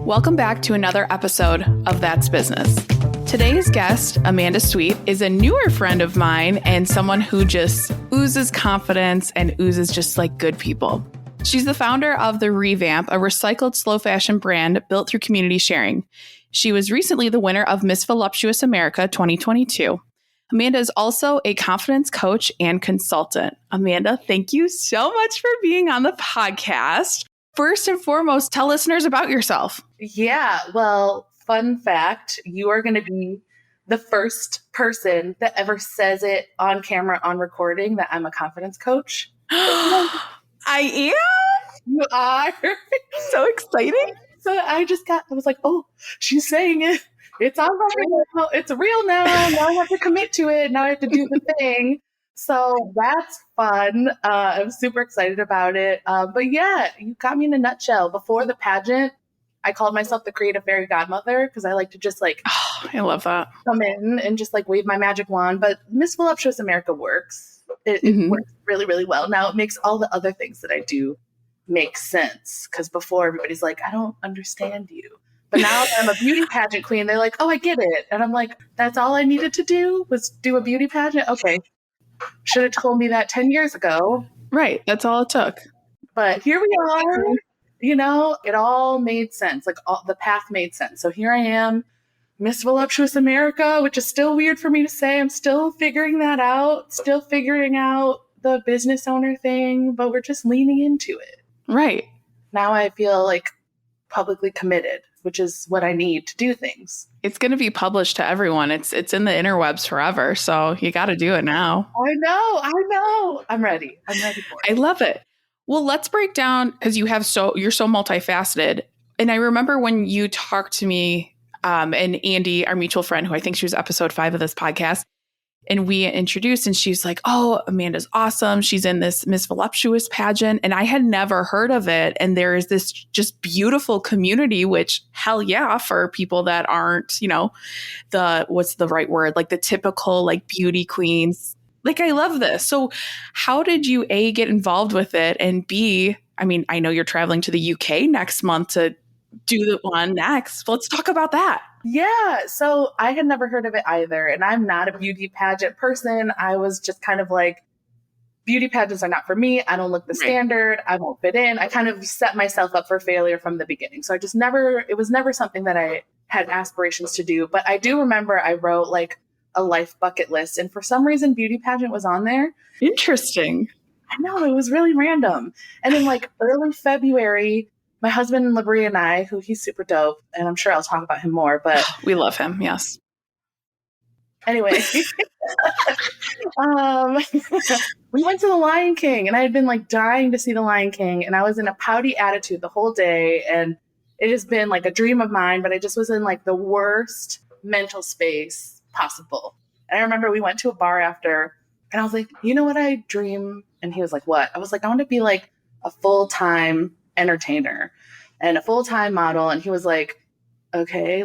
Welcome back to another episode of That's Business. Today's guest, Amanda Sweet, is a newer friend of mine and someone who just oozes confidence and oozes just like good people. She's the founder of the Revamp, a recycled slow fashion brand built through community sharing. She was recently the winner of Miss Voluptuous America 2022. Amanda is also a confidence coach and consultant. Amanda, thank you so much for being on the podcast. First and foremost, tell listeners about yourself. Yeah, well, fun fact, you are going to be the first person that ever says it on camera, on recording, that I'm a confidence coach. I am? You are? So exciting. So I was like, oh, she's saying it. It's on now. It's real now. Now I have to commit to it. Now I have to do the thing. So that's fun. I'm super excited about it. But yeah, you got me in a nutshell. Before the pageant, I called myself the creative fairy godmother because I like to just I love that. Come in and just wave my magic wand. But Miss Voluptuous America works. It works really, really well. Now it makes all the other things that I do make sense. Because before everybody's like, I don't understand you. But now that I'm a beauty pageant queen, they're like, oh, I get it. And I'm like, that's all I needed to do was do a beauty pageant? Okay. Should have told me that 10 years ago. Right. That's all it took. But here we are. You know, it all made sense. The path made sense. So here I am, Miss Voluptuous America, which is still weird for me to say. I'm still figuring that out, still figuring out the business owner thing, but we're just leaning into it. Right. Now I feel publicly committed, which is what I need to do things. It's going to be published to everyone. It's in the interwebs forever. So you got to do it now. I know. I'm ready for it. I love it. Well, let's break down because you're so multifaceted. And I remember when you talked to me and Andy, our mutual friend, who I think she was episode 5 of this podcast, and we introduced and she's like, oh, Amanda's awesome. She's in this Miss Voluptuous pageant. And I had never heard of it. And there is this just beautiful community, which hell yeah, for people that aren't, what's the right word? The typical beauty queens. I love this. So how did you A, get involved with it? And B, I know you're traveling to the UK next month to do the one next. Let's talk about that. Yeah. So I had never heard of it either. And I'm not a beauty pageant person. I was just kind of beauty pageants are not for me. I don't look the standard. I won't fit in. I kind of set myself up for failure from the beginning. So it was never something that I had aspirations to do. But I do remember I wrote a life bucket list. And for some reason, beauty pageant was on there. Interesting. I know, it was really random. And then early February, my husband, Labrie, and I, who he's super dope, and I'm sure I'll talk about him more, but we love him. Yes. Anyway, we went to the Lion King and I had been dying to see the Lion King. And I was in a pouty attitude the whole day. And it has been a dream of mine, but I just was in the worst mental space possible. And I remember we went to a bar after and I was like, you know what I dream? And he was like, what? I was like, I want to be a full-time entertainer and a full-time model. And he was like, okay,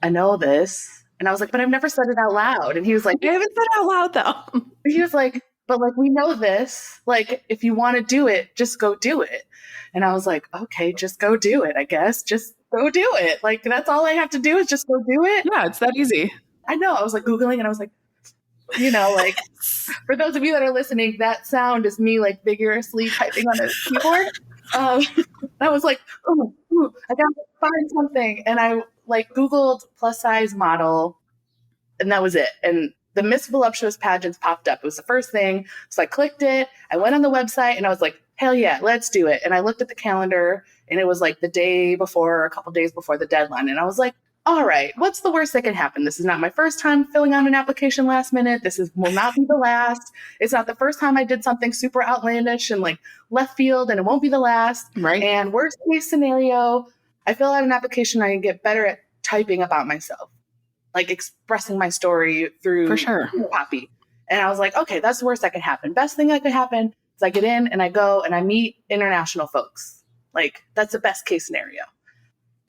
I know this. And I was like, but I've never said it out loud. And he was like, I haven't said it out loud though. He was like, but we know this, if you want to do it, just go do it. And I was like, okay, just go do it. I guess just go do it. That's all I have to do is just go do it. Yeah. It's that easy. I know. I was Googling and I was for those of you that are listening, that sound is me vigorously typing on a keyboard. I was ooh, I gotta find something. And I Googled plus size model and that was it. And the Miss Voluptuous pageants popped up. It was the first thing. So I clicked it. I went on the website and I was like, hell yeah, let's do it. And I looked at the calendar and it was the day before, a couple days before the deadline. And I was like, all right, what's the worst that can happen? This is not my first time filling out an application last minute. Will not be the last. It's not the first time I did something super outlandish and left field, and it won't be the last. Right. And worst case scenario, I fill out an application, I get better at typing about myself, expressing my story through copy. And I was like, okay, that's the worst that could happen. Best thing that could happen is I get in and I go and I meet international folks. That's the best case scenario.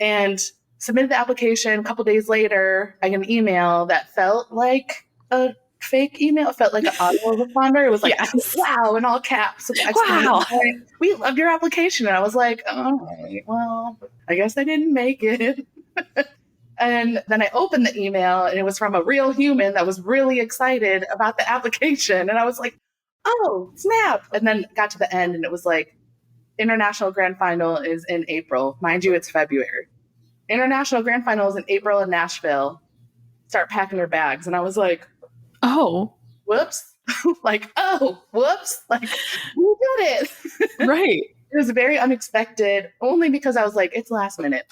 And submitted the application. A couple days later, I get an email that felt like a fake email. It felt like an autoresponder. It was like, Yes. wow, in all caps with the exclamation Wow. point. We loved your application. And I was like, all right, well, I guess I didn't make it. And then I opened the email and it was from a real human that was really excited about the application. And I was like, oh, snap. And then got to the end and it was like, International Grand Final is in April. Mind you, it's February. International Grand Final is in April in Nashville. Start packing your bags. And I was like, oh, whoops. Like, oh, whoops. Like, we did it. right. It was very unexpected, only because I was like, it's last minute.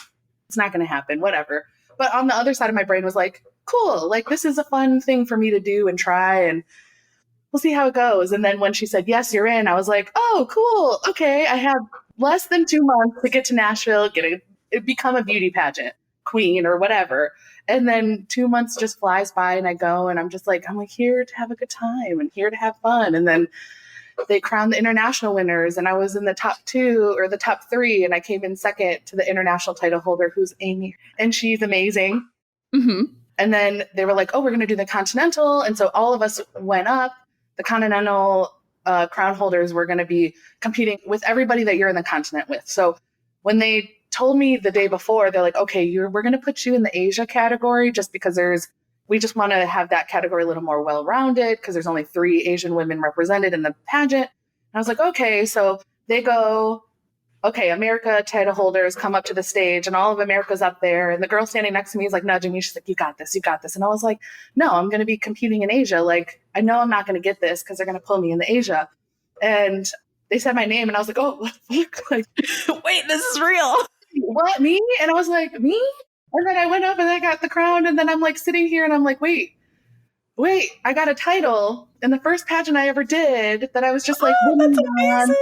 It's not going to happen, whatever. But on the other side of my brain was like, cool, like this is a fun thing for me to do and try, and we'll see how it goes. And then when she said, yes, you're in, I was like, oh, cool. Okay. I have less than 2 months to get to Nashville, become a beauty pageant queen or whatever. And then 2 months just flies by and I go and I'm like here to have a good time and here to have fun. And then they crowned the international winners and I was in the top 2 or the top 3 and I came in second to the international title holder, who's Amy, and she's amazing. Mm-hmm. And then they were like, oh, we're going to do the continental. And so all of us went up. The continental crown holders were going to be competing with everybody that you're in the continent with. So when they told me the day before, they're like, okay, we're going to put you in the Asia category just because we just want to have that category a little more well-rounded because there's only 3 Asian women represented in the pageant. And I was like, okay. So they go, okay, America title holders come up to the stage and all of America's up there. And the girl standing next to me is like nudging me. She's like, you got this, you got this. And I was like, no, I'm going to be competing in Asia. Like, I know I'm not going to get this because they're going to pull me in the Asia. And they said my name and I was like, oh, what the fuck? Like, wait, this is real. What, me? And I was like, me? And then I went up and I got the crown. And then I'm like sitting here and I'm like, wait, I got a title in the first pageant I ever did that I was just like, that's amazing.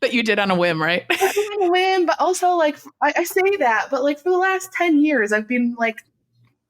But you did on a whim, right? I did on a whim, but also like, I say that, but like for the last 10 years, I've been like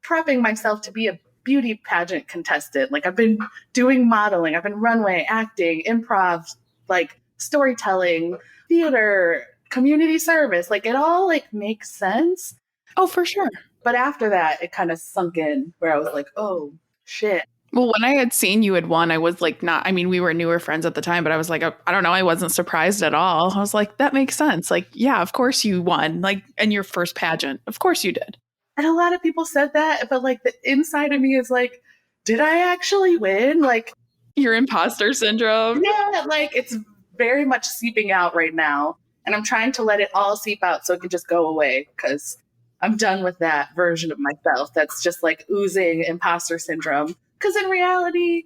prepping myself to be a beauty pageant contestant. Like I've been doing modeling, I've been runway, acting, improv, like storytelling, theater, community service. Like it all like makes sense. Oh, for sure. But after that, it kind of sunk in where I was like, oh, shit. Well, when I had seen you had won, I was like, we were newer friends at the time, but I was like, I don't know. I wasn't surprised at all. I was like, that makes sense. Like, yeah, of course you won. Like, in your first pageant. Of course you did. And a lot of people said that, but like the inside of me is like, did I actually win? Like, your imposter syndrome. Yeah, like it's very much seeping out right now. And I'm trying to let it all seep out so it can just go away because I'm done with that version of myself that's just like oozing imposter syndrome. Because in reality,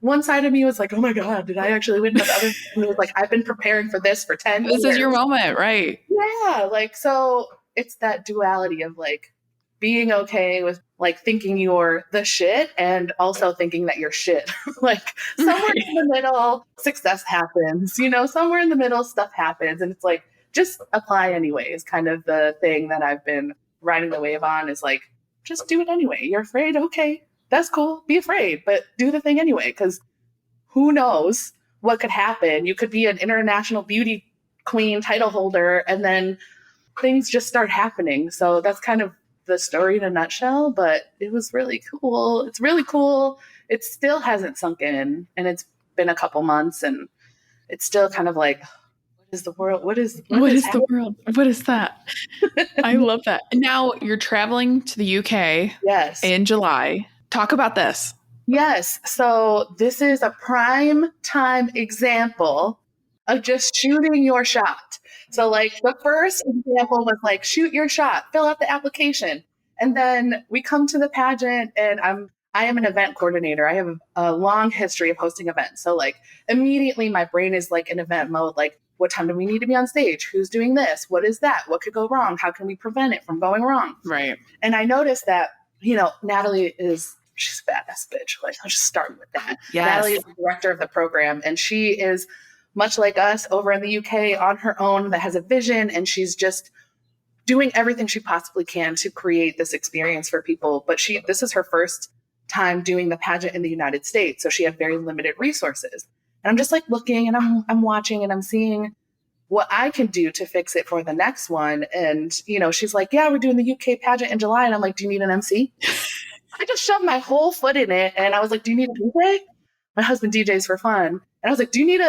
one side of me was like, oh my God, did I actually win? But the other side was like, I've been preparing for this for 10 years. This is your moment, right? Yeah, like, so it's that duality of like being okay with like thinking you're the shit and also thinking that you're shit. Like somewhere in the middle, success happens, somewhere in the middle, stuff happens. And it's like, just apply anyway is kind of the thing that I've been riding the wave on is like, just do it anyway. You're afraid. Okay, that's cool. Be afraid, but do the thing anyway. Cause who knows what could happen? You could be an international beauty queen title holder and then things just start happening. So that's kind of the story in a nutshell, but it was really cool. It's really cool. It still hasn't sunk in and it's been a couple months and it's still kind of like, what is the world? What is the world? What is that? I love that. Now you're traveling to the UK in July. Talk about this. Yes. So this is a prime time example of just shooting your shot. So like the first example was like, shoot your shot, fill out the application. And then we come to the pageant and I am an event coordinator. I have a long history of hosting events. So like immediately my brain is like in event mode, like what time do we need to be on stage? Who's doing this? What is that? What could go wrong? How can we prevent it from going wrong? Right. And I noticed that, Natalie she's a badass bitch. Like I'll just start with that. Yes. Natalie is the director of the program and she is much like us over in the UK on her own that has a vision and she's just doing everything she possibly can to create this experience for people. But this is her first time doing the pageant in the United States. So she had very limited resources. And I'm just like looking and I'm watching and I'm seeing what I can do to fix it for the next one. And, she's like, yeah, we're doing the UK pageant in July. And I'm like, do you need an MC? I just shoved my whole foot in it. And I was like, do you need a DJ? My husband DJs for fun. And I was like, do you need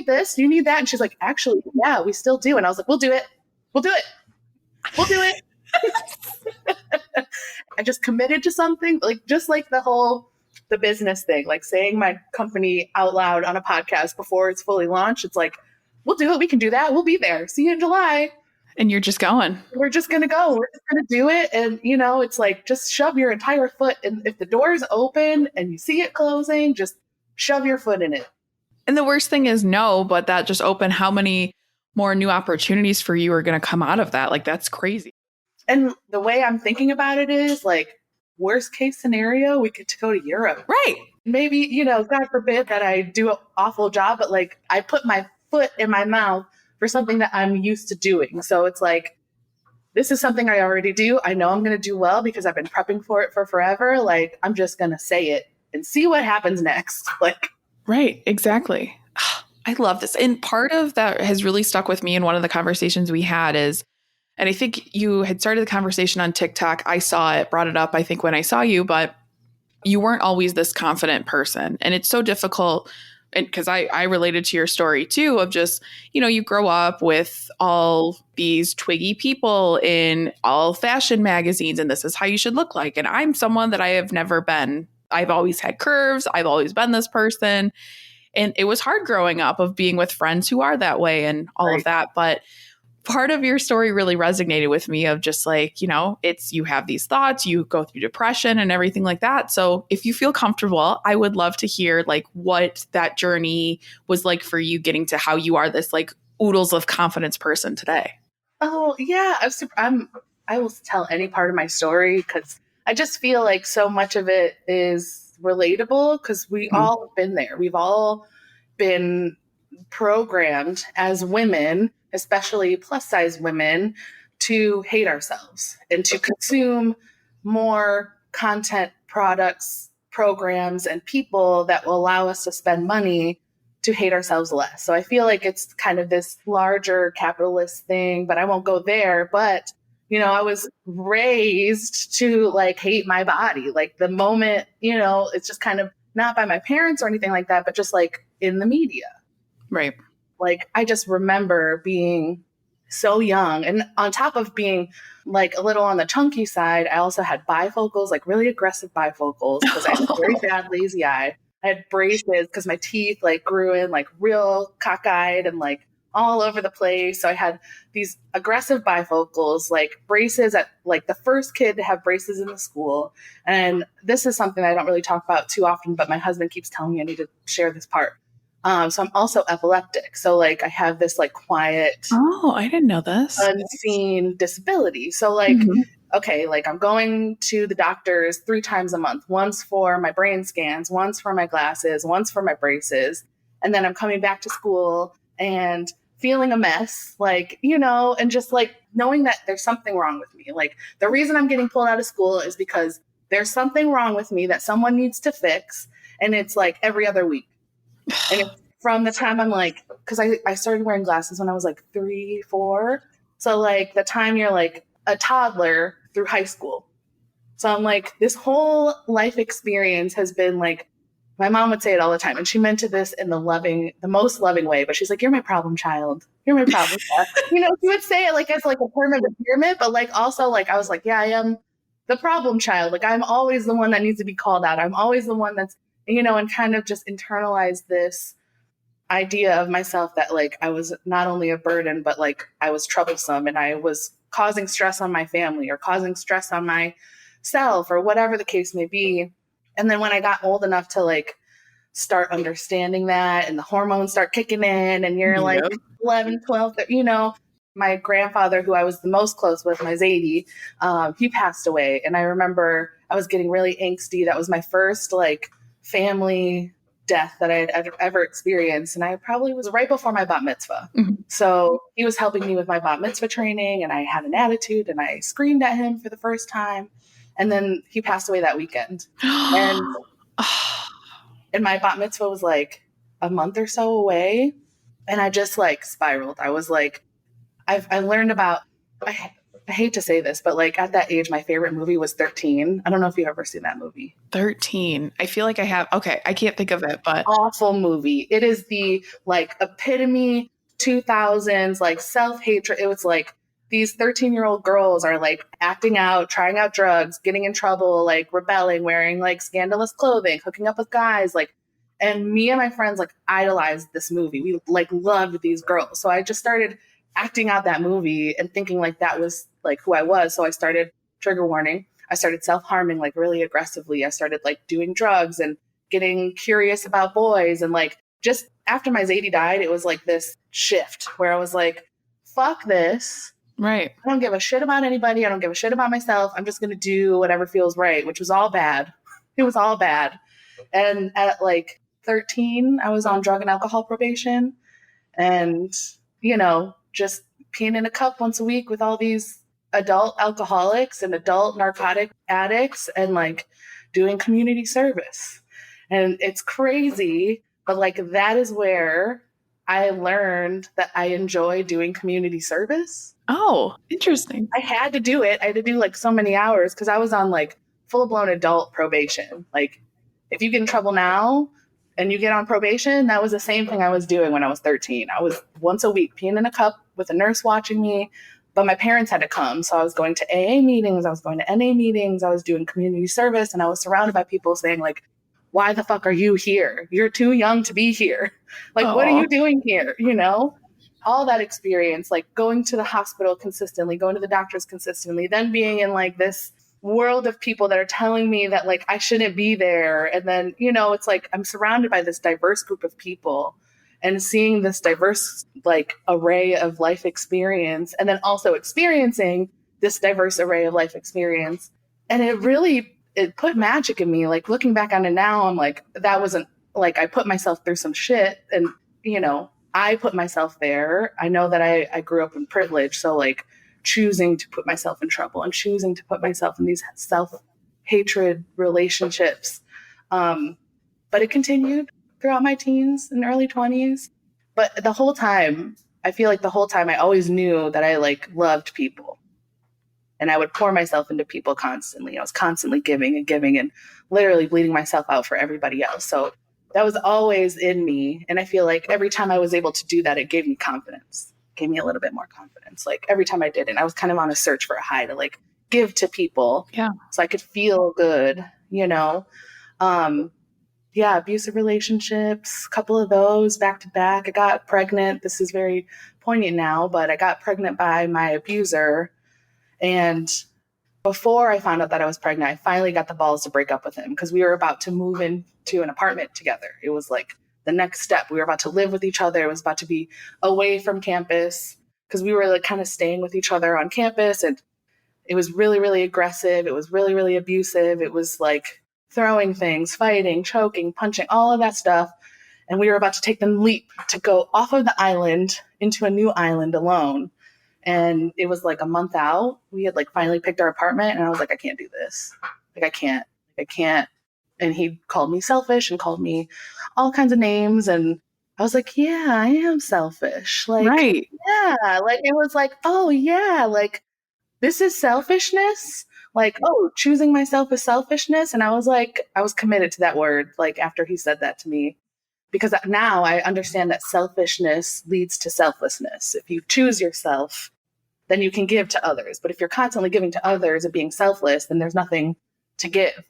this? Do you need that? And she's like, actually, yeah, we still do. And I was like, we'll do it. We'll do it. We'll do it. I just committed to something, like just like the business thing, like saying my company out loud on a podcast before it's fully launched. It's like, we'll do it. We can do that. We'll be there. See you in July. And you're just going. We're just going to go. We're just going to do it. And, you know, it's like, just shove your entire foot. And if the door's open and you see it closing, just shove your foot in it. And the worst thing is no, but that just opened how many more new opportunities for you are going to come out of that. Like, that's crazy. And the way I'm thinking about it is like, worst case scenario, we could go to Europe. Right. Maybe, you know, God forbid that I do an awful job, but like I put my foot in my mouth for something that I'm used to doing. So it's like, this is something I already do. I know I'm going to do well because I've been prepping for it for forever. Like, I'm just going to say it and see what happens next. Like, right. Exactly. I love this. And part of that has really stuck with me in one of the conversations we had is, and I think you had started the conversation on TikTok. I saw it, brought it up, I think, when I saw you, but you weren't always this confident person. And it's so difficult. And because I related to your story too, of just, you know, you grow up with all these twiggy people in all fashion magazines, and this is how you should look like. And I'm someone that I have never been. I've always had curves. I've always been this person. And it was hard growing up of being with friends who are that way and all of that. But part of your story really resonated with me of just like, you know, it's, you have these thoughts, you go through depression and everything like that. So if you feel comfortable, I would love to hear like what that journey was like for you getting to how you are this like oodles of confidence person today. oh yeah, I will tell any part of my story because I just feel like so much of it is relatable because we all have been there. We've all been programmed as women, especially plus size women, to hate ourselves and to consume more content, products, programs, and people that will allow us to spend money to hate ourselves less. So I feel like it's kind of this larger capitalist thing, but I won't go there. But, you know, I was raised to like hate my body. Like the moment, you know, it's just kind of not by my parents or anything like that, but just like in the media. Right. Like, I just remember being so young. And on top of being like a little on the chunky side, I also had bifocals, like really aggressive bifocals, because I had a very bad lazy eye. I had braces because my teeth like grew in like real cockeyed and like all over the place. So I had these aggressive bifocals, like braces at like the first kid to have braces in the school. And this is something I don't really talk about too often, but my husband keeps telling me I need to share this part. So I'm also epileptic. So like I have this like quiet, Oh, I didn't know this. unseen disability. So like, okay, like I'm going to the doctors 3 times a month, once for my brain scans, once for my glasses, once for my braces. And then I'm coming back to school and feeling a mess, like, you know, and just like knowing that there's something wrong with me. Like the reason I'm getting pulled out of school is because there's something wrong with me that someone needs to fix. And it's like every other week. And it's from the time I'm like, because I started wearing glasses when I was like 3, 4. So like the time you're like a toddler through high school. So I'm like, this whole life experience has been like, my mom would say it all the time. And she meant this in the most loving way. But she's like, you're my problem child. You're my problem child. You know, she would say it like as like a term of endearment, but like also like, I was like, yeah, I am the problem child. Like I'm always the one that needs to be called out. I'm always the one that's, you know, and kind of just internalize this idea of myself that like I was not only a burden, but like I was troublesome and I was causing stress on my family or causing stress on myself or whatever the case may be. And then when I got old enough to like start understanding that and the hormones start kicking in and you're like 11, 12, you know, my grandfather, who I was the most close with, my Zadie, he passed away. And I remember I was getting really angsty. That was my first like family death that I had ever experienced. And I probably was right before my bat mitzvah. So he was helping me with my bat mitzvah training and I had an attitude and I screamed at him for the first time. And then he passed away that weekend. And my bat mitzvah was like a month or so away. And I just like spiraled. I was like, I learned about, I hate to say this, but like at that age, my favorite movie was 13. I don't know if you've ever seen that movie. 13. I feel like I have. Okay, I can't think of it, but Awful movie. It is the like epitome 2000s, like self-hatred. It was like these 13-year-old girls are like acting out, trying out drugs, getting in trouble, like rebelling, wearing like scandalous clothing, hooking up with guys, like, and me and my friends like idolized this movie. We like loved these girls. So I just started acting out that movie and thinking like that was like who I was. So I started, trigger warning, I started self-harming like really aggressively. I started like doing drugs and getting curious about boys. And like just after my Zadie died, it was like this shift where I was like, fuck this. right. I don't give a shit about anybody. I don't give a shit about myself. I'm just going to do whatever feels right, which was all bad. It was all bad. And at like 13, I was on drug and alcohol probation and, you know, just peeing in a cup once a week with all these adult alcoholics and adult narcotic addicts and like doing community service. And it's crazy, but like that is where I learned that I enjoy doing community service. Oh, interesting. I had to do it. I had to do like so many hours because I was on like full blown adult probation. Like if you get in trouble now and you get on probation, that was the same thing I was doing when I was 13. I was once a week peeing in a cup with a nurse watching me, but my parents had to come. So I was going to AA meetings. I was going to NA meetings. I was doing community service and I was surrounded by people saying like, why the fuck are you here? You're too young to be here. Like, what are Oh. you doing here? You know, all that experience, like going to the hospital consistently, going to the doctors consistently, then being in like this world of people that are telling me that like I shouldn't be there. And then, you know, it's like I'm surrounded by this diverse group of people and seeing this diverse like array of life experience and then also experiencing this diverse array of life experience. And it put magic in me. Like looking back on it now, I'm like, that wasn't like I put myself through some shit and, you know, I put myself there. I know that I grew up in privilege. So like choosing to put myself in trouble and choosing to put myself in these self-hatred relationships. But it continued throughout my teens and early 20s. But the whole time, I feel like the whole time I always knew that I like loved people. And I would pour myself into people constantly. I was constantly giving and literally bleeding myself out for everybody else. So that was always in me. And I feel like every time I was able to do that, it gave me confidence, gave me a little bit more confidence. Like every time I did it, I was kind of on a search for a high to like give to people. Yeah. So I could feel good, you know? Yeah, abusive relationships, a couple of those back to back. I got pregnant. This is very poignant now, but I got pregnant by my abuser. And before I found out that I was pregnant, I finally got the balls to break up with him because we were about to move into an apartment together. It was like the next step. We were about to live with each other. It was about to be away from campus because we were like kind of staying with each other on campus. And it was really, really aggressive. It was really, really abusive. It was like throwing things, fighting, choking, punching, all of that stuff. And we were about to take the leap to go off of the island into a new island alone. And it was like a month out. We had like finally picked our apartment and I was like, I can't do this. Like, I can't. And he called me selfish and called me all kinds of names. And I was like, yeah, I am selfish. Like, Right. yeah, like it was like, oh yeah, like this is selfishness. Like, oh, choosing myself is selfishness. And I was like, I was committed to that word. Like after he said that to me, because now I understand that selfishness leads to selflessness. If you choose yourself, then you can give to others. But if you're constantly giving to others and being selfless, then there's nothing to give.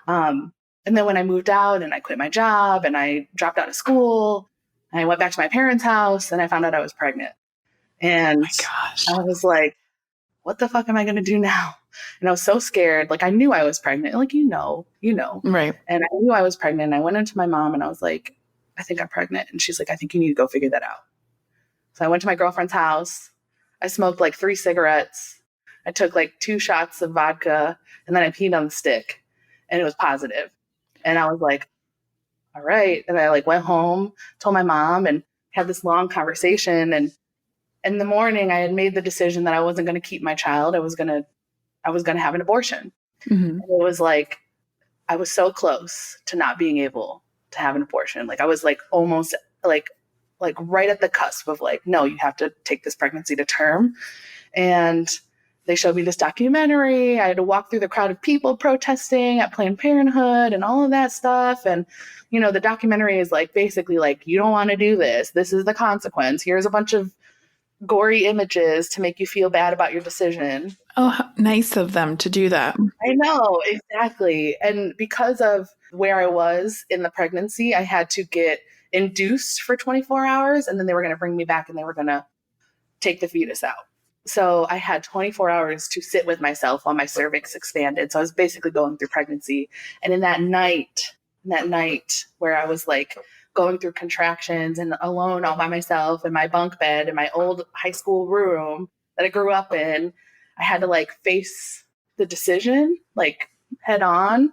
And then when I moved out and I quit my job and I dropped out of school, and I went back to my parents' house and I found out I was pregnant. And Oh my gosh. I was like, what the fuck am I going to do now? And I was so scared. Like I knew I was pregnant. Like, you know. Right. And I knew I was pregnant. And I went into my mom and I was like, I think I'm pregnant. And she's like, I think you need to go figure that out. So I went to my girlfriend's house. I smoked like 3 cigarettes. I took like 2 shots of vodka and then I peed on the stick and it was positive. And I was like, all right. And I like went home, told my mom and had this long conversation. And in the morning I had made the decision that I wasn't going to keep my child. I was going to have an abortion. Mm-hmm. And it was like, I was so close to not being able to have an abortion. Like I was like almost like right at the cusp of like, no, you have to take this pregnancy to term. And they showed me this documentary. I had to walk through the crowd of people protesting at Planned Parenthood and all of that stuff. And, the documentary is like, basically like, you don't want to do this. This is the consequence. Here's a bunch of gory images to make you feel bad about your decision. Oh, how nice of them to do that. I know, exactly. And because of where I was in the pregnancy, I had to get induced for 24 hours, and then they were going to bring me back and they were going to take the fetus out. So I had 24 hours to sit with myself while my cervix expanded. So I was basically going through pregnancy. And in that night where I was like going through contractions and alone all by myself in my bunk bed in my old high school room that I grew up in, I had to like face the decision like head on.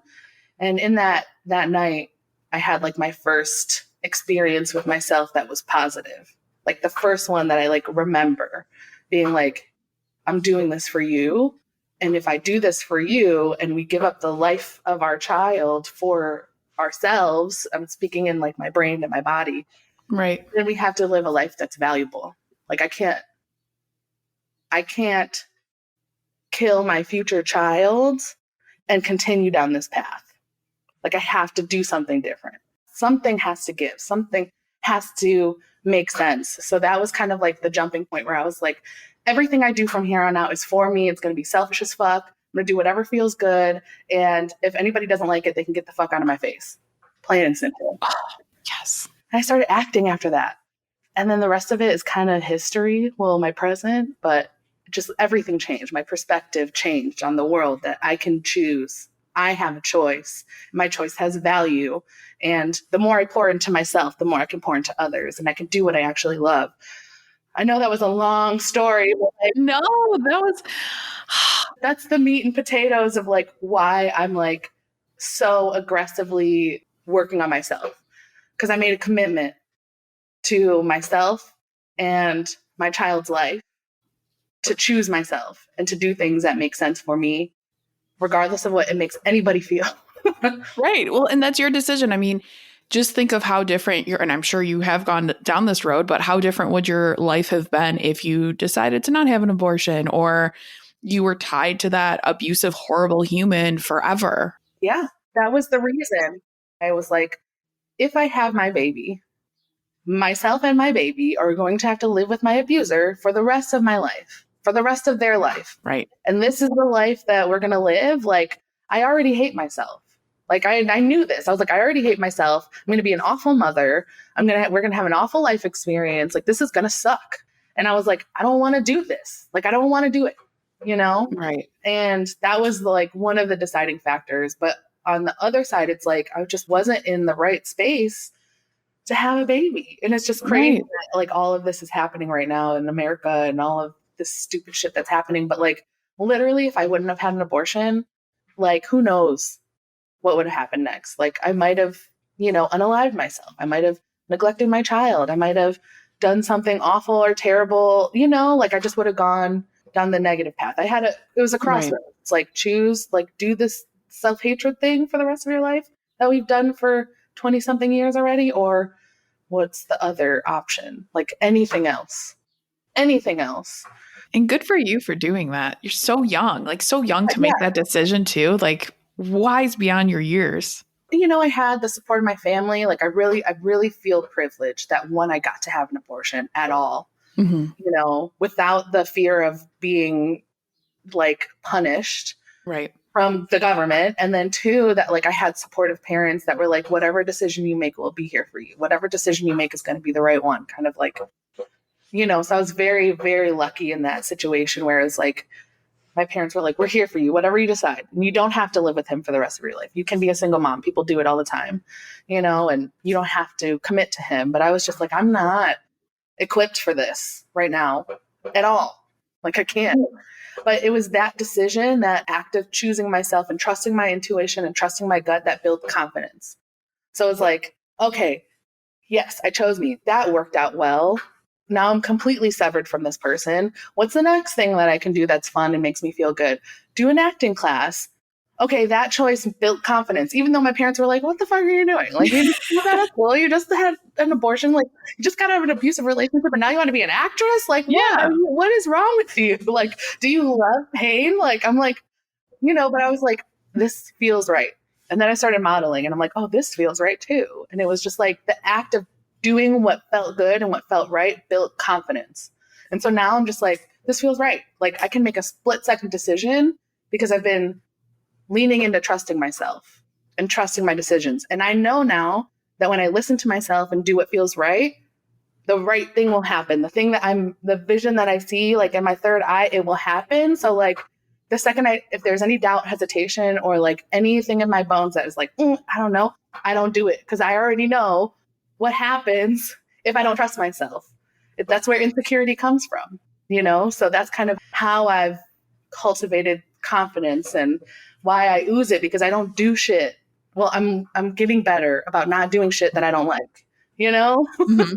And in that night, I had like my first experience with myself that was positive. Like the first one that I like remember being like, I'm doing this for you. And if I do this for you and we give up the life of our child for ourselves, I'm speaking in like my brain and my body, right? Then we have to live a life that's valuable. Like I can't kill my future child and continue down this path. Like I have to do something different. Something has to give. Something has to make sense. So that was kind of like the jumping point where I was like, everything I do from here on out is for me. It's going to be selfish as fuck. I'm going to do whatever feels good. And if anybody doesn't like it, they can get the fuck out of my face. Plain and simple. Oh, yes. And I started acting after that. And then the rest of it is kind of history. Well, my present, but just everything changed. My perspective changed on the world that I can choose. I have a choice. My choice has value. And the more I pour into myself, the more I can pour into others. And I can do what I actually love. I know that was a long story. But no, that was... that's the meat and potatoes of like why I'm like so aggressively working on myself. Because I made a commitment to myself and my child's life to choose myself and to do things that make sense for me, regardless of what it makes anybody feel. Right. Well, and that's your decision. I mean, just think of how different and I'm sure you have gone down this road, but how different would your life have been if you decided to not have an abortion or you were tied to that abusive, horrible human forever? Yeah, that was the reason. I was like, if I have my baby, myself and my baby are going to have to live with my abuser for the rest of my life, for the rest of their life. Right. And this is the life that we're going to live. Like, I already hate myself. Like, I knew this. I was like, I already hate myself. I'm going to be an awful mother. We're going to have an awful life experience. Like, this is going to suck. And I was like, I don't want to do this. Like, I don't want to do it, Right. And that was like one of the deciding factors. But on the other side, it's like, I just wasn't in the right space to have a baby. And it's just crazy that like all of this is happening right now in America and all of this stupid shit that's happening. But like, literally, if I wouldn't have had an abortion, like, who knows what would have happened next? Like, I might have, unalived myself. I might have neglected my child. I might have done something awful or terrible, like I just would have gone down the negative path. It was a crossroads. Right. It's like, choose, like, do this self-hatred thing for the rest of your life that we've done for 20 something years already, or what's the other option? Like anything else. And good for you for doing that. You're so young to make that decision too. Like, wise beyond your years. I had the support of my family. Like I really feel privileged that I got to have an abortion at all, without the fear of being like punished. Right. From the government. And then two, that like I had supportive parents that were like, whatever decision you make will be here for you. Whatever decision you make is going to be the right one. Kind of like, so I was very, very lucky in that situation where it's like, my parents were like, we're here for you, whatever you decide. And you don't have to live with him for the rest of your life. You can be a single mom. People do it all the time, and you don't have to commit to him. But I was just like, I'm not equipped for this right now at all. Like I can't. But it was that decision, that act of choosing myself and trusting my intuition and trusting my gut that built confidence. So it's like, okay, yes, I chose me. That worked out well. Now I'm completely severed from this person. What's the next thing that I can do that's fun and makes me feel good? Do an acting class. okay, that choice built confidence, even though my parents were like, what the fuck are you doing? Like, you got a school, you just had an abortion, like, you just got out of an abusive relationship, and now you want to be an actress? Like, Yeah. what is wrong with you? Like, do you love pain? Like, I'm like, but I was like, this feels right. And then I started modeling, and I'm like, oh, this feels right too. And it was just like the act of doing what felt good and what felt right built confidence. And so now I'm just like, this feels right. Like, I can make a split-second decision because I've been leaning into trusting myself and trusting my decisions. And I know now that when I listen to myself and do what feels right, the right thing will happen. The vision that I see, like in my third eye, it will happen. So like the second if there's any doubt, hesitation, or like anything in my bones that is like, I don't know, I don't do it. Because I already know what happens if I don't trust myself. That's where insecurity comes from, So that's kind of how I've cultivated confidence and why I ooze it, because I don't do shit. Well, I'm getting better about not doing shit that I don't like, Mm-hmm.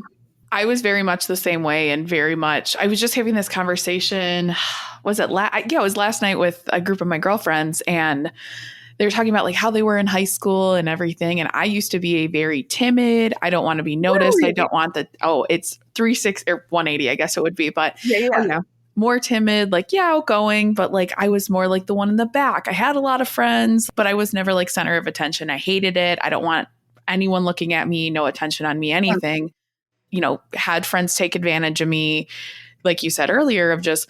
I was very much the same way, and very much, I was just having this conversation. Was it it was last night with a group of my girlfriends, and they were talking about like how they were in high school and everything. And I used to be a very timid. I don't want to be noticed. Really? I don't want it's 360 or 180, I guess it would be, but more timid, like, outgoing, but like I was more like the one in the back. I had a lot of friends, but I was never like center of attention. I hated it. I don't want anyone looking at me, no attention on me, anything. Had friends take advantage of me, like you said earlier, of just,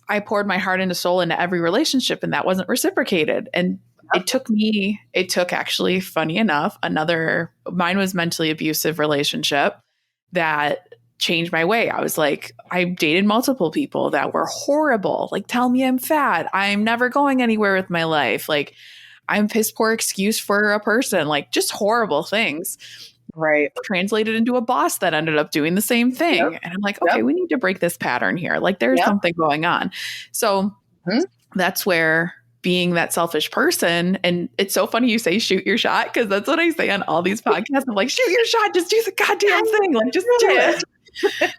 I poured my heart and soul into every relationship, and that wasn't reciprocated. And it took actually, funny enough, mine was mentally abusive relationship that changed my way. I was like, I dated multiple people that were horrible. Like, tell me I'm fat. I'm never going anywhere with my life. Like, I'm piss poor excuse for a person, like just horrible things. Right. Translated into a boss that ended up doing the same thing. Yep. And I'm like, okay, we need to break this pattern here. Like, there's something going on. So that's where being that selfish person, and it's so funny you say shoot your shot, because that's what I say on all these podcasts. I'm like, shoot your shot, just do the goddamn thing. Like, just do it.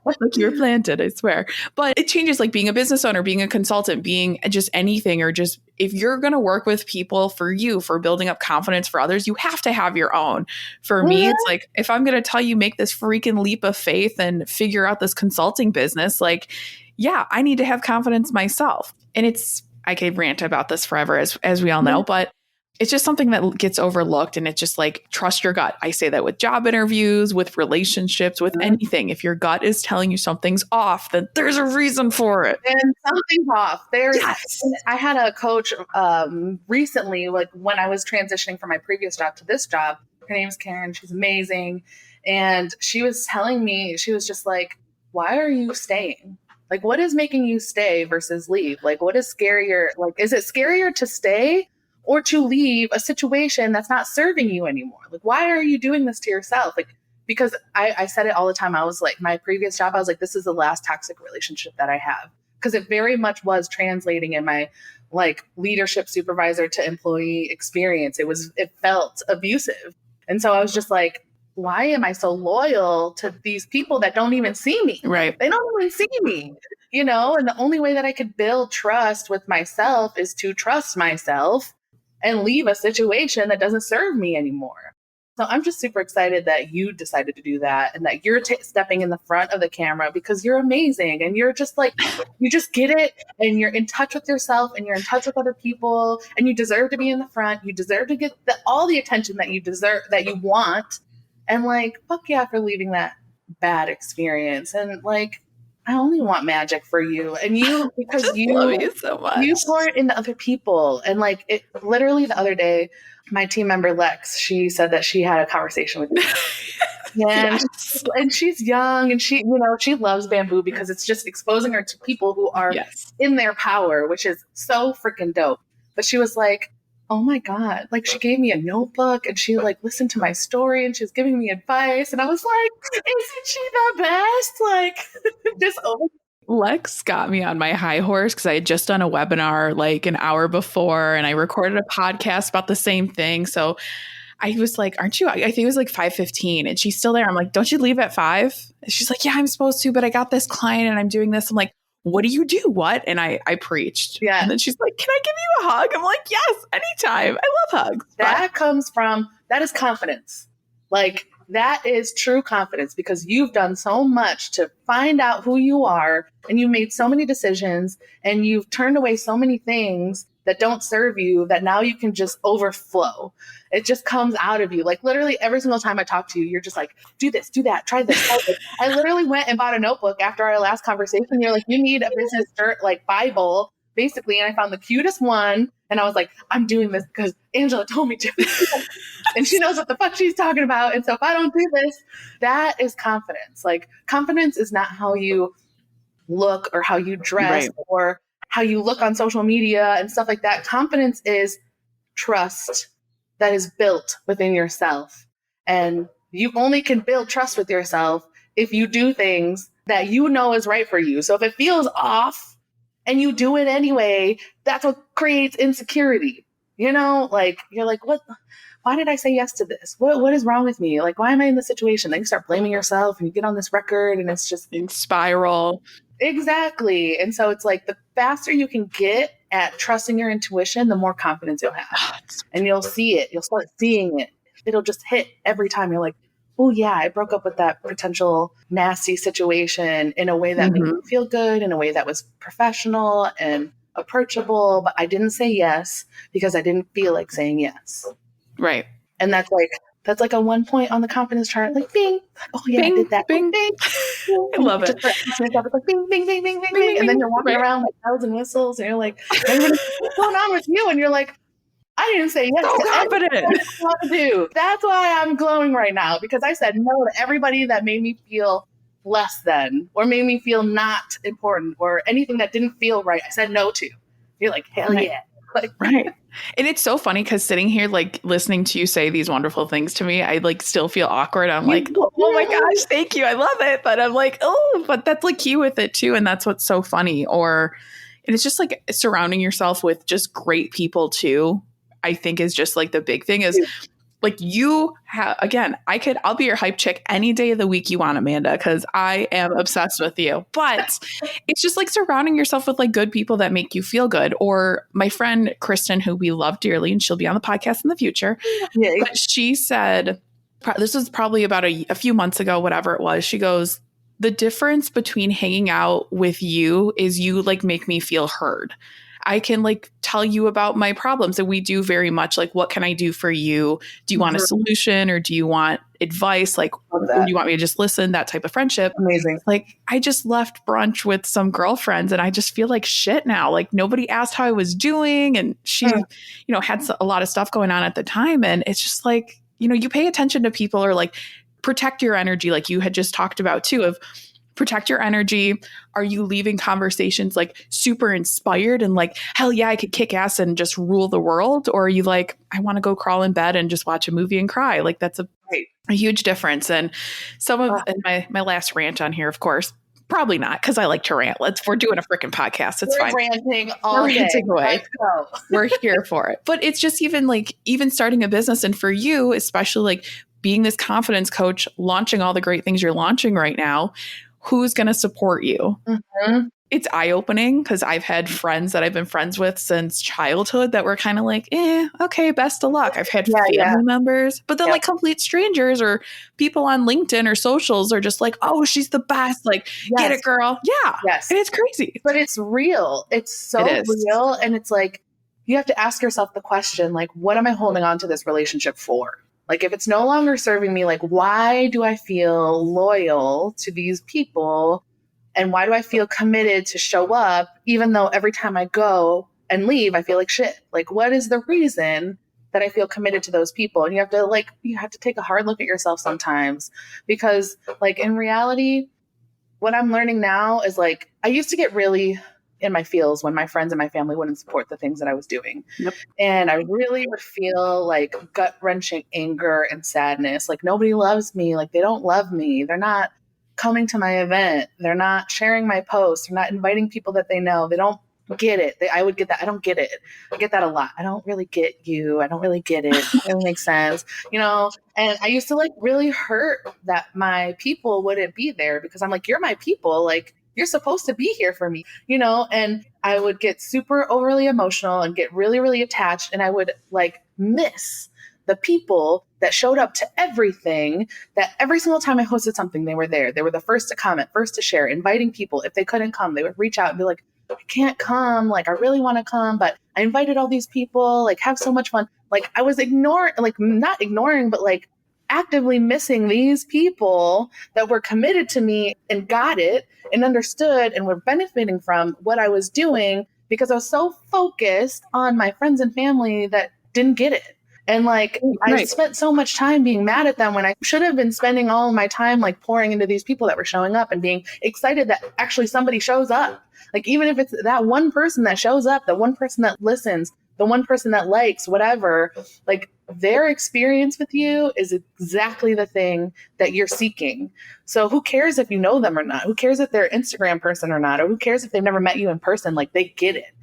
Like, you're planted, I swear. But it changes, like being a business owner, being a consultant, being just anything, or just if you're going to work with people for building up confidence for others, you have to have your own. For me, it's like, if I'm going to tell you, make this freaking leap of faith and figure out this consulting business, like, I need to have confidence myself. And I could rant about this forever, as we all know, but it's just something that gets overlooked. And it's just like, trust your gut. I say that with job interviews, with relationships, with anything. If your gut is telling you something's off, then there's a reason for it. And something's off. I had a coach recently, like when I was transitioning from my previous job to this job. Her name's Karen. She's amazing. And she was telling me, she was just like, why are you staying? Like, what is making you stay versus leave? Like, what is scarier? Like, is it scarier to stay or to leave a situation that's not serving you anymore? Like, why are you doing this to yourself? Like, because I said it all the time. I was like, my previous job, I was like, this is the last toxic relationship that I have. Because it very much was translating in my like leadership supervisor to employee experience. It felt abusive. And so I was just like, why am I so loyal to these people that don't even see me? Right. They don't even see me, and the only way that I could build trust with myself is to trust myself and leave a situation that doesn't serve me anymore. So I'm just super excited that you decided to do that, and that you're stepping in the front of the camera, because you're amazing. And you're just like, you just get it, and you're in touch with yourself, and you're in touch with other people, and you deserve to be in the front. You deserve to get all the attention that you deserve, that you want. And like, fuck yeah, for leaving that bad experience. And like, I only want magic for you and you, because you love you so much. You pour it into other people. And like, it literally the other day, my team member Lex, she said that she had a conversation with me. And she's young, and she loves bamboo because it's just exposing her to people who are in their power, which is so freaking dope. But she was like, oh my God, like she gave me a notebook, and she like listened to my story, and she was giving me advice. And I was like, isn't she the best? Like, just over. Lex got me on my high horse because I had just done a webinar like an hour before, and I recorded a podcast about the same thing. So I was like, aren't you? I think it was like 5:15, and she's still there. I'm like, don't you leave at 5? And she's like, yeah, I'm supposed to, but I got this client and I'm doing this. I'm like, what do you do? What? And I preached. Yeah. And then she's like, can I give you a hug? I'm like, yes, anytime. I love hugs. That is confidence. Like, that is true confidence, because you've done so much to find out who you are, and you've made so many decisions, and you've turned away so many things that don't serve you, that now you can just overflow. It just comes out of you. Like, literally every single time I talk to you, you're just like, do this, do that, try this, try this. I literally went and bought a notebook after our last conversation. You're like, you need a business like Bible, basically. And I found the cutest one. And I was like, I'm doing this because Angela told me to. And she knows what the fuck she's talking about. And so if I don't do this, that is confidence. Like, confidence is not how you look or how you dress, right, or how you look on social media and stuff like that. Confidence is trust that is built within yourself. And you only can build trust with yourself if you do things that you know is right for you. So if it feels off and you do it anyway, that's what creates insecurity. You know, like, you're like, what? Why did I say yes to this? What is wrong with me? Like, why am I in this situation? Then you start blaming yourself and you get on this record and it's just in spiral. Exactly. And so it's like, the faster you can get at trusting your intuition, the more confidence you'll have. And you'll see it. You'll start seeing it. It'll just hit every time. You're like, oh yeah, I broke up with that potential nasty situation in a way that made me feel good, in a way that was professional and approachable, but I didn't say yes because I didn't feel like saying yes. Right. And that's like a 1 point on the confidence chart. Like, bing. Oh yeah, bing, I did that. Bing. Bing. I love it. It's like bing, bing, bing, bing, bing, bing. And then you're walking around like bells and whistles, and you're like, what's going on with you? And you're like, I didn't say yes to confident. I do. That's why I'm glowing right now, because I said no to everybody that made me feel less than, or made me feel not important, or anything that didn't feel right. I said no to. You're like, hell right. Yeah. Like, right. And it's so funny because sitting here, like, listening to you say these wonderful things to me, I like still feel awkward. I'm like, oh my gosh, thank you. I love it. But I'm like, oh, but that's like key with it too. And that's what's so funny. And it's just like surrounding yourself with just great people too, I think is just like the big thing is like you have, again, I'll be your hype chick any day of the week you want, Amanda, because I am obsessed with you. But it's just like surrounding yourself with like good people that make you feel good. Or my friend Kristen, who we love dearly, and she'll be on the podcast in the future. Yeah. But she said, this was probably about a few months ago, whatever it was. She goes, the difference between hanging out with you is you like make me feel heard. I can like tell you about my problems, and we do very much like, what can I do for you? Do you want a solution, or do you want advice? Like, or do you want me to just listen? That type of friendship. Amazing. Like, I just left brunch with some girlfriends and I just feel like shit now. Like, nobody asked how I was doing. And she, had a lot of stuff going on at the time. And it's just like, you pay attention to people, or like protect your energy. Like you had just talked about too, of protect your energy. Are you leaving conversations like super inspired and like, hell yeah, I could kick ass and just rule the world? Or are you like, I want to go crawl in bed and just watch a movie and cry? Like, that's a huge difference. And some of my last rant on here, of course, probably not, because I like to rant. We're doing a freaking podcast. It's fine. Ranting all day. Away. We're here for it. But it's just even starting a business, and for you, especially like being this confidence coach, launching all the great things you're launching right now, who's going to support you? Mm-hmm. It's eye-opening because I've had friends that I've been friends with since childhood that were kind of like, okay, best of luck. I've had family members, but then like complete strangers or people on LinkedIn or socials are just like, oh, she's the best. Like, get it, girl. Yeah. Yes. And it's crazy. But it's real. It's so real. And it's like, you have to ask yourself the question, like, what am I holding on to this relationship for? Like, if it's no longer serving me, like, why do I feel loyal to these people? And why do I feel committed to show up, even though every time I go and leave, I feel like shit? Like, what is the reason that I feel committed to those people? And you have to take a hard look at yourself sometimes, because like in reality, what I'm learning now is like, I used to get really in my feels when my friends and my family wouldn't support the things that I was doing. Yep. And I really would feel like gut-wrenching anger and sadness. Like, nobody loves me. Like, they don't love me. They're not coming to my event. They're not sharing my posts. They're not inviting people that they know. They don't get it. I would get that. I don't get it. I get that a lot. I don't really get you. I don't really get it. It doesn't make sense. And I used to like really hurt that my people wouldn't be there, because I'm like, you're my people. Like, You're supposed to be here for me, and I would get super overly emotional and get really, really attached. And I would like miss the people that showed up to everything, that every single time I hosted something, they were there. They were the first to comment, first to share, inviting people. If they couldn't come, they would reach out and be like, I can't come. Like, I really want to come, but I invited all these people, like, have so much fun. Like, I was not ignoring, but like actively missing these people that were committed to me and got it and understood and were benefiting from what I was doing, because I was so focused on my friends and family that didn't get it. And like, I spent so much time being mad at them when I should have been spending all of my time like pouring into these people that were showing up and being excited that actually somebody shows up. Like, even if it's that one person that shows up, the one person that listens, the one person that likes, whatever, like their experience with you is exactly the thing that you're seeking. So who cares if you know them or not? Who cares if they're an Instagram person or not? Or who cares if they've never met you in person? Like, they get it.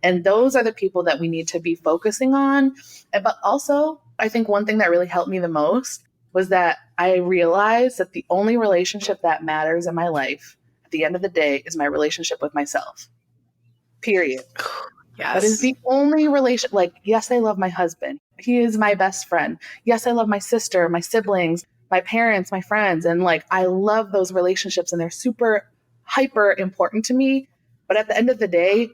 And those are the people that we need to be focusing on. But also, I think one thing that really helped me the most was that I realized that the only relationship that matters in my life at the end of the day is my relationship with myself. Period. Yes. That is the only relation. Like, yes, I love my husband. He is my best friend. Yes, I love my sister, my siblings, my parents, my friends. And like, I love those relationships and they're super hyper important to me. But at the end of the day,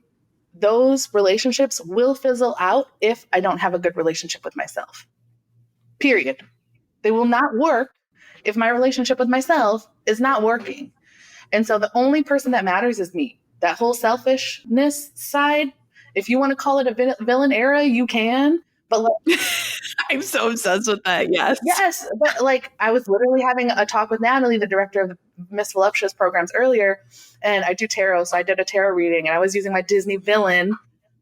those relationships will fizzle out if I don't have a good relationship with myself. Period. They will not work if my relationship with myself is not working. And so the only person that matters is me. That whole selfishness side, if you want to call it a villain era, you can. But like, I'm so obsessed with that. Yes. Yes. But like, I was literally having a talk with Natalie, the director of the Miss Voluptuous programs, earlier, and I do tarot. So I did a tarot reading and I was using my Disney villain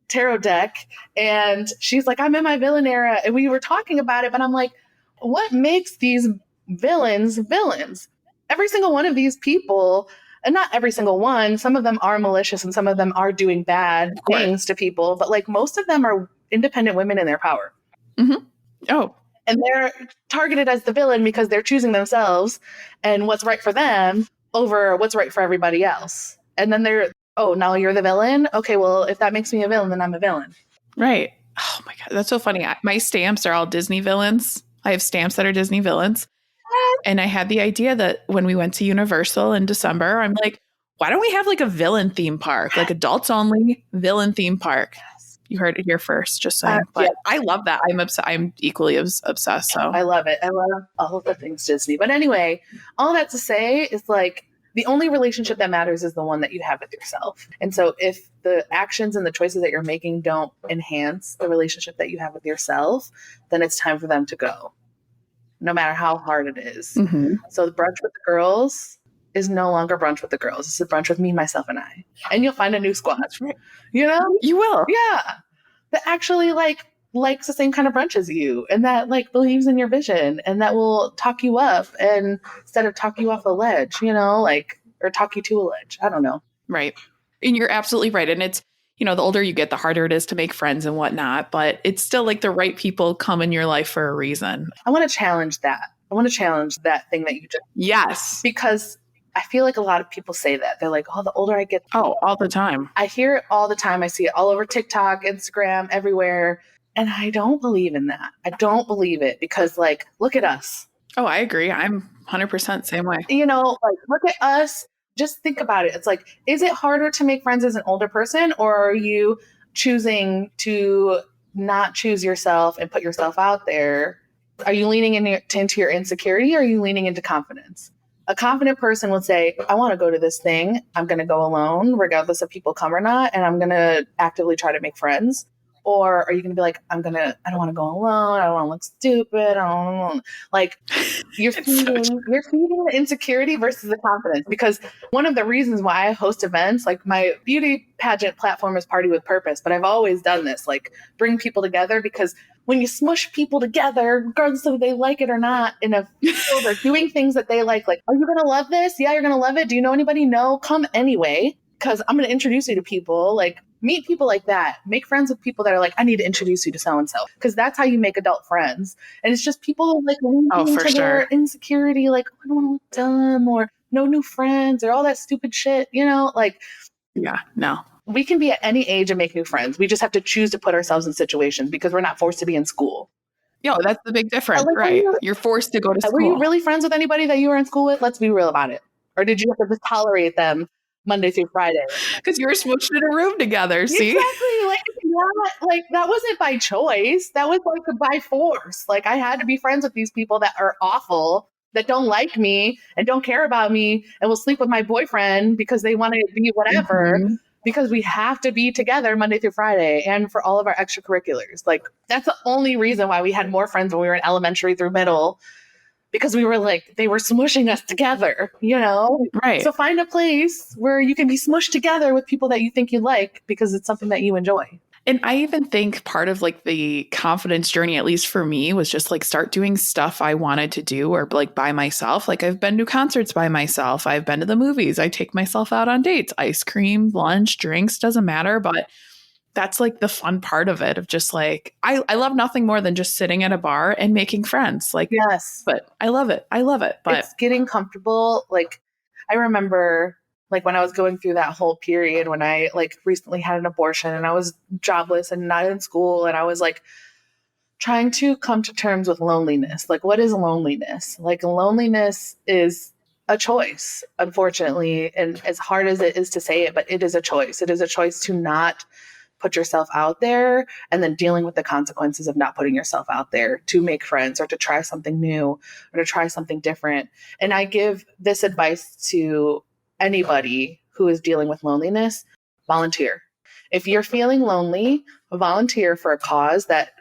tarot deck. And she's like, I'm in my villain era. And we were talking about it, but I'm like, what makes these villains villains? Every single one of these people, and not every single one, some of them are malicious and some of them are doing bad things to people, but like most of them are independent women in their power. Mm-hmm. Oh. And they're targeted as the villain because they're choosing themselves and what's right for them over what's right for everybody else. And then now you're the villain? Okay, well, if that makes me a villain, then I'm a villain. Right. Oh my God, that's so funny. My stamps are all Disney villains. I have stamps that are Disney villains. And I had the idea that when we went to Universal in December, I'm like, why don't we have like a villain theme park, like adults only villain theme park? You heard it here first, just saying. But yeah. I love that. I'm equally obsessed. So I love it. I love all of the things Disney. But anyway, all that to say is like, the only relationship that matters is the one that you have with yourself. And so if the actions and the choices that you're making don't enhance the relationship that you have with yourself, then it's time for them to go, no matter how hard it is. Mm-hmm. So the brunch with the girls is no longer brunch with the girls. It's a brunch with me, myself, and I. And you'll find a new squad. That's right. You know? You will. Yeah. That actually likes the same kind of brunch as you and that like believes in your vision and that will talk you up and instead of talk you off a ledge, or talk you to a ledge. I don't know. Right. And you're absolutely right. And it's, the older you get, the harder it is to make friends and whatnot, but it's still like the right people come in your life for a reason. I want to challenge that. I want to challenge that thing that you just... Yes. Because I feel like a lot of people say that. They're like, oh, the older I get... Oh, all the time. I hear it all the time. I see it all over TikTok, Instagram, everywhere. And I don't believe in that. I don't believe it because, like, look at us. Oh, I agree. I'm 100% same way. Look at us. Just think about it. It's like, is it harder to make friends as an older person, or are you choosing to not choose yourself and put yourself out there? Are you leaning into your insecurity, or are you leaning into confidence? A confident person would say, I want to go to this thing. I'm going to go alone, regardless if people come or not. And I'm going to actively try to make friends. Or are you going to be like, I don't want to go alone. I don't want to look stupid. I don't want like you're feeding the insecurity versus the confidence. Because one of the reasons why I host events, like my beauty pageant platform is Party with Purpose, but I've always done this, like bring people together, because when you smush people together, regardless of if they like it or not, in a field or doing things that they like, are you going to love this? Yeah, you're going to love it. Do you know anybody? No, come anyway, because I'm going to introduce you to people. Like, meet people like that. Make friends with people that are like, I need to introduce you to so-and-so. Because that's how you make adult friends. And it's just people like leaning into their insecurity, like, I don't want to look dumb, or no new friends or all that stupid shit, you know, like, yeah, no. We can be at any age and make new friends. We just have to choose to put ourselves in situations because we're not forced to be in school. Yo, that's the big difference, Like, right? You're forced to go to school. Were you really friends with anybody that you were in school with? Let's be real about it. Or did you have to just tolerate them Monday through Friday? Because you were smushed in a room together, see? Exactly. Like that wasn't by choice. That was like by force. Like I had to be friends with these people that are awful, that don't like me and don't care about me and will sleep with my boyfriend because they want to be whatever. Mm-hmm. Because we have to be together Monday through Friday and for all of our extracurriculars. Like that's the only reason why we had more friends when we were in elementary through middle, because we were like, they were smushing us together, you know? Right. So find a place where you can be smushed together with people that you think you like because it's something that you enjoy. And I even think part of like the confidence journey, at least for me, was just like start doing stuff I wanted to do or like by myself. Like I've been to concerts by myself. I've been to the movies. I take myself out on dates, ice cream, lunch, drinks, doesn't matter. But that's like the fun part of it, of just like, I love nothing more than just sitting at a bar and making friends. Like, yes, but I love it. I love it. But it's getting comfortable. Like I remember like when I was going through that whole period when I like recently had an abortion and I was jobless and not in school. And I was like trying to come to terms with loneliness. Like, what is loneliness? Like loneliness is a choice, unfortunately. And as hard as it is to say it, but it is a choice. It is a choice to not put yourself out there and then dealing with the consequences of not putting yourself out there to make friends or to try something new or to try something different. And I give this advice to anybody who is dealing with loneliness: volunteer. If you're feeling lonely, volunteer for a cause that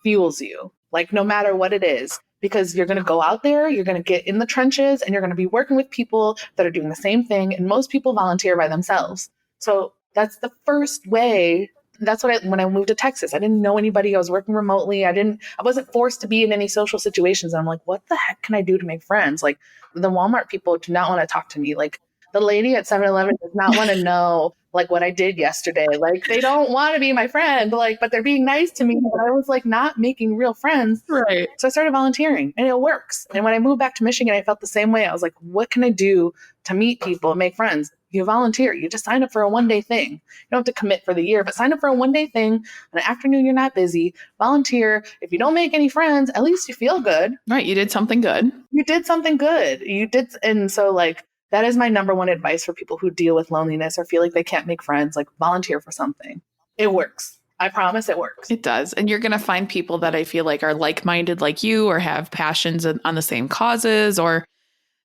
fuels you, like no matter what it is, because you're going to go out there, you're going to get in the trenches and you're going to be working with people that are doing the same thing. And most people volunteer by themselves. So that's the first way. That's what when I moved to Texas, I didn't know anybody. I was working remotely. I wasn't forced to be in any social situations. And I'm like, what the heck can I do to make friends? Like the Walmart people do not want to talk to me. Like the lady at 7-Eleven does not want to know like what I did yesterday. Like they don't want to be my friend, like, but they're being nice to me. But I was like not making real friends. Right. So I started volunteering and it works. And when I moved back to Michigan, I felt the same way. I was like, what can I do to meet people and make friends? You volunteer. You just sign up for a one-day thing. You don't have to commit for the year, but sign up for a one-day thing. On an afternoon, you're not busy. Volunteer. If you don't make any friends, at least you feel good. Right. You did something good. You did something good. You did. And so like, that is my number one advice for people who deal with loneliness or feel like they can't make friends. Like volunteer for something. It works. I promise it works. It does. And you're going to find people that I feel like are like-minded like you or have passions on the same causes or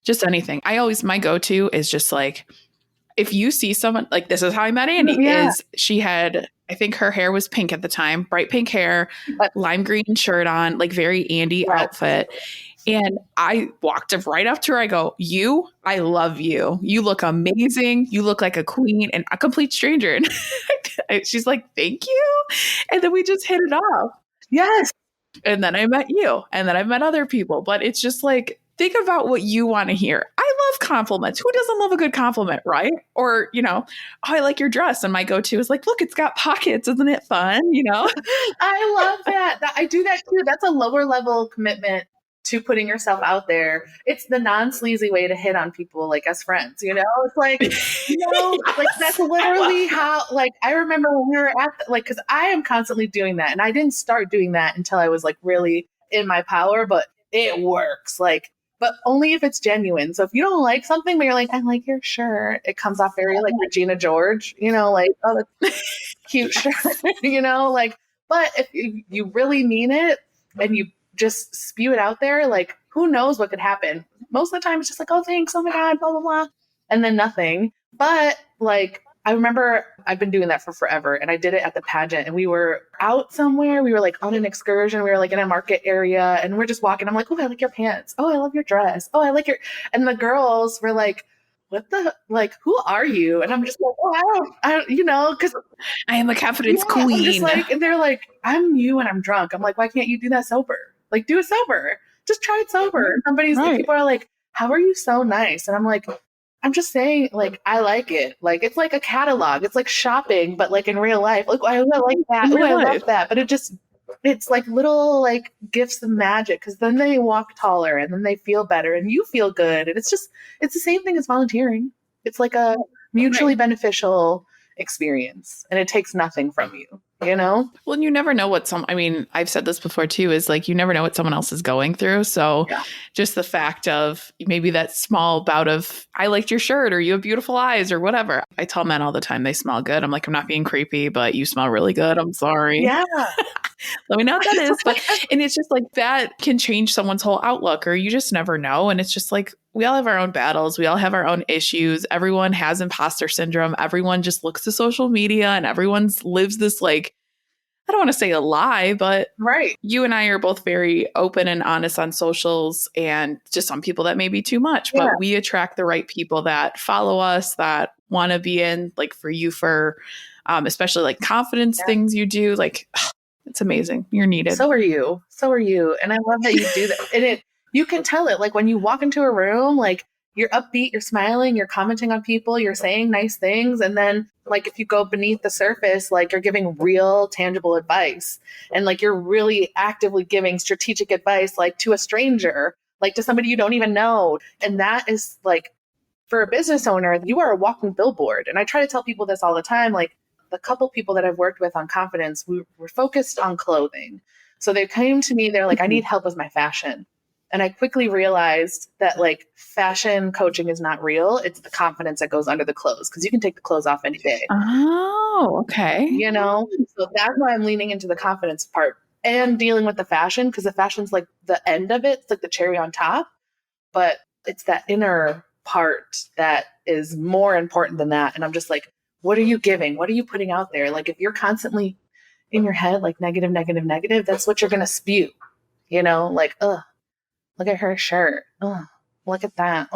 just anything. My go-to is just like, if you see someone, like this is how I met Andy, is she had, I think her hair was pink at the time, bright pink hair, lime green shirt on, like very Andy outfit. And I walked up right up to her. I go, I love you. You look amazing. You look like a queen, and a complete stranger. And she's like, thank you. And then we just hit it off. Yes. And then I met you, and then I've met other people, but it's just like, think about what you want to hear. I love compliments. Who doesn't love a good compliment, right? Or, oh, I like your dress. And my go-to is like, look, it's got pockets. Isn't it fun? I love that. I do that too. That's a lower level commitment to putting yourself out there. It's the non-sleazy way to hit on people like as friends, It's like, like that's literally how, like, I remember when we were because I am constantly doing that. And I didn't start doing that until I was like really in my power, but it works. Like, but only if it's genuine. So if you don't like something, but you're like, I like your shirt, it comes off very like Regina George, like, oh, that's cute shirt, like, but if you really mean it and you just spew it out there, like, who knows what could happen? Most of the time it's just like, oh, thanks, oh my God, blah, blah, blah. And then nothing. But like, I remember I've been doing that for forever. And I did it at the pageant and we were out somewhere. We were like on an excursion. We were like in a market area and we're just walking. I'm like, oh, I like your pants. Oh, I love your dress. Oh, I like your, and the girls were like, what the, like, who are you? And I'm just like, oh, I don't, because I am a confidence queen. I'm just like, and they're like, I'm you and I'm drunk. I'm like, why can't you do that sober? Like, do it sober. Just try it sober. People are like, how are you so nice? And I'm like, I'm just saying, like, I like it. Like, it's like a catalog. It's like shopping, but like in real life. Like, I like that. I love that. But it just it's like little like gifts of magic, because then they walk taller and then they feel better and you feel good. And it's the same thing as volunteering. It's like a mutually beneficial experience, and it takes nothing from you, you know? Well, and you never know what I've said this before too, is like, you never know what someone else is going through. So just the fact of maybe that small bout of, I liked your shirt, or you have beautiful eyes, or whatever. I tell men all the time they smell good. I'm like, I'm not being creepy, but you smell really good. I'm sorry. Yeah. Let me know what that is. But, and it's just like, that can change someone's whole outlook, or you just never know. And it's just like, we all have our own battles. We all have our own issues. Everyone has imposter syndrome. Everyone just looks to social media, and everyone's lives this, like, I don't want to say a lie, but you and I are both very open and honest on socials, and just some people that may be too much, but we attract the right people that follow us, that want to be in, like, for you, for especially like confidence things you do. Like, it's amazing. You're needed. So are you. And I love that you do that. And you can tell it, like, when you walk into a room, like, you're upbeat, you're smiling, you're commenting on people, you're saying nice things. And then, like, if you go beneath the surface, like, you're giving real tangible advice, and like, you're really actively giving strategic advice, like, to a stranger, like, to somebody you don't even know. And that is, like, for a business owner, you are a walking billboard. And I try to tell people this all the time. Like, the couple people that I've worked with on confidence, we were focused on clothing. So they came to me, they're like, I need help with my fashion. And I quickly realized that, like, fashion coaching is not real. It's the confidence that goes under the clothes, because you can take the clothes off any day. Oh, okay. You know, so that's why I'm leaning into the confidence part and dealing with the fashion, because the fashion's like the end of it. It's like the cherry on top, but it's that inner part that is more important than that. And I'm just like, what are you giving? What are you putting out there? Like, if you're constantly in your head, like, negative, that's what you're going to spew, you know, like, look at her shirt. Look at that.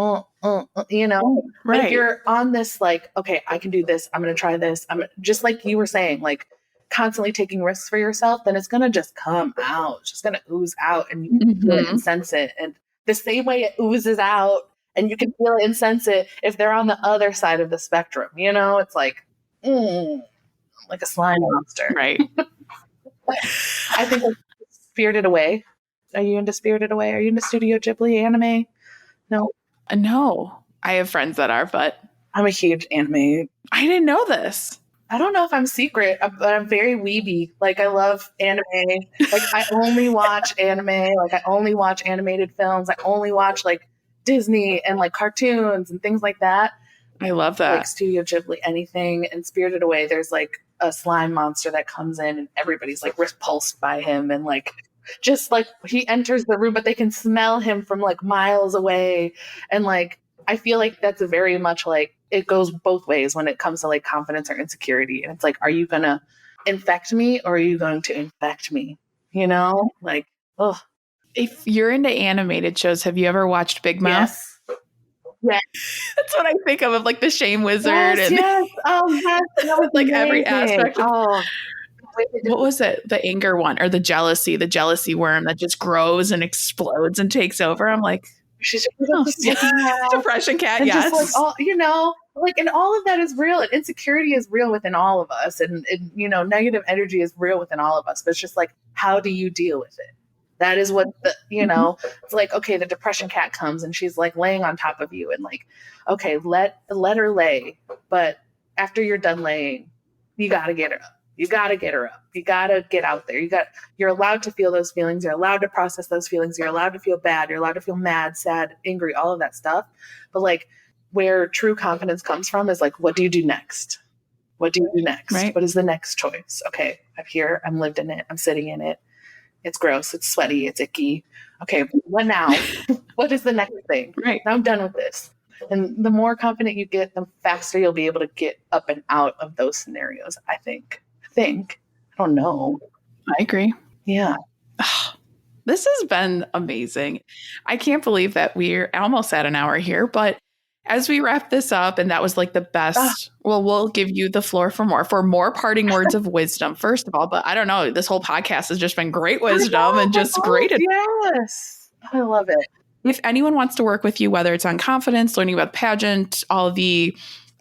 You know, but if you're on this, like, okay, I can do this. I'm going to try this. I'm just, like you were saying, like, constantly taking risks for yourself, then it's going to just come out. It's just going to ooze out, and you can feel it and sense it. And the same way it oozes out, and you can feel it and sense it if they're on the other side of the spectrum, you know, it's like, like a slime monster. Right. I think like Spirited Away. Are you into Spirited Away? Are you into Studio Ghibli anime? No. No. I have friends that are, but I'm a huge anime. I didn't know this. I don't know if I'm secret, but I'm very weeby. Like, I love anime. Like, I only watch anime. Like, I only watch animated films. I only watch, like, Disney and, like, cartoons and things like that. I love that. Like Studio Ghibli, anything. And Spirited Away, there's, like, a slime monster that comes in and everybody's, like, repulsed by him. And, like, just, like, he enters the room, but they can smell him from, like, miles away. And, like, I feel like that's a very much, like, it goes both ways when it comes to, like, confidence or insecurity. And it's like, are you going to infect me, or are you going to infect me? You know, like, oh. If you're into animated shows, have you ever watched Big Mouth? Yes. Yeah. That's what I think of like the Shame Wizard. Yes, and yes. Oh, yes. That was like amazing. every aspect. Oh. What was it? The anger one, or the jealousy worm that just grows and explodes and takes over. I'm like, she's depression cat. And yes. just, like, all, you know, like, and all of that is real, and insecurity is real within all of us, and you know, negative energy is real within all of us, but it's just like, how do you deal with it? That is what the, you know, it's like, okay, the depression cat comes and she's like laying on top of you, and like, okay, let her lay, but after you're done laying, you got to get her up. You got to get her up. You got to get out there. You're allowed to feel those feelings. You're allowed to process those feelings. You're allowed to feel bad. You're allowed to feel mad, sad, angry, all of that stuff. But like, where true confidence comes from is like, what do you do next? What do you do next? Right. What is the next choice? Okay, I'm here. I'm lived in it. I'm sitting in it. It's gross. It's sweaty. It's icky. Okay, what now? What is the next thing? Right. Now I'm done with this. And the more confident you get, the faster you'll be able to get up and out of those scenarios, I think. I don't know. I agree. Yeah. This has been amazing. I can't believe that we're almost at an hour here, but as we wrap this up, and that was like the best, well, we'll give you the floor for more parting words of wisdom, first of all, but I don't know, this whole podcast has just been great wisdom and just great. Yes. I love it. If anyone wants to work with you, whether it's on confidence, learning about pageant, all the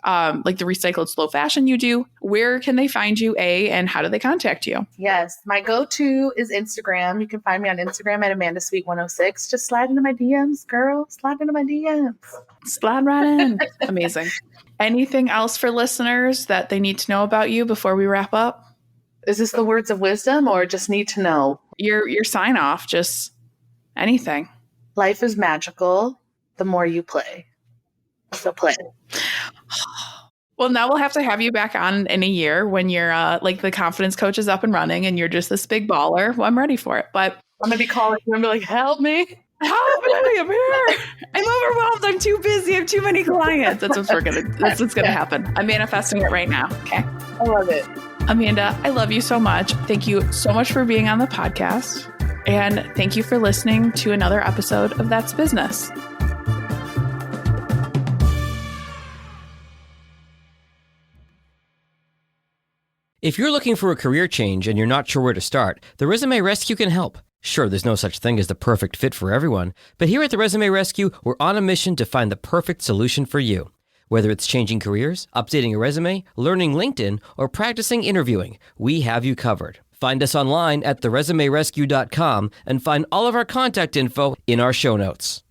like the recycled slow fashion you do, where can they find you, and how do they contact you? Yes, my go-to is Instagram. You can find me on Instagram at AmandaSweet106. Just slide into my DMs, girl. Slide into my DMs. Slide right in. Amazing. Anything else for listeners that they need to know about you before we wrap up? Is this the words of wisdom or just need to know? Your sign off, just anything. Life is magical the more you play. So play. Well, now we'll have to have you back on in a year when you're like the confidence coach is up and running and you're just this big baller. Well, I'm ready for it. But I'm going to be calling you and be like, help me. Help me, I'm here. I'm overwhelmed. I'm too busy. I have too many clients. That's what's gonna happen. I'm manifesting it right now. Okay. I love it. Amanda, I love you so much. Thank you so much for being on the podcast. And thank you for listening to another episode of That's Business. If you're looking for a career change and you're not sure where to start, the Resume Rescue can help. Sure, there's no such thing as the perfect fit for everyone, but here at the Resume Rescue, we're on a mission to find the perfect solution for you. Whether it's changing careers, updating a resume, learning LinkedIn, or practicing interviewing, we have you covered. Find us online at theresumerescue.com and find all of our contact info in our show notes.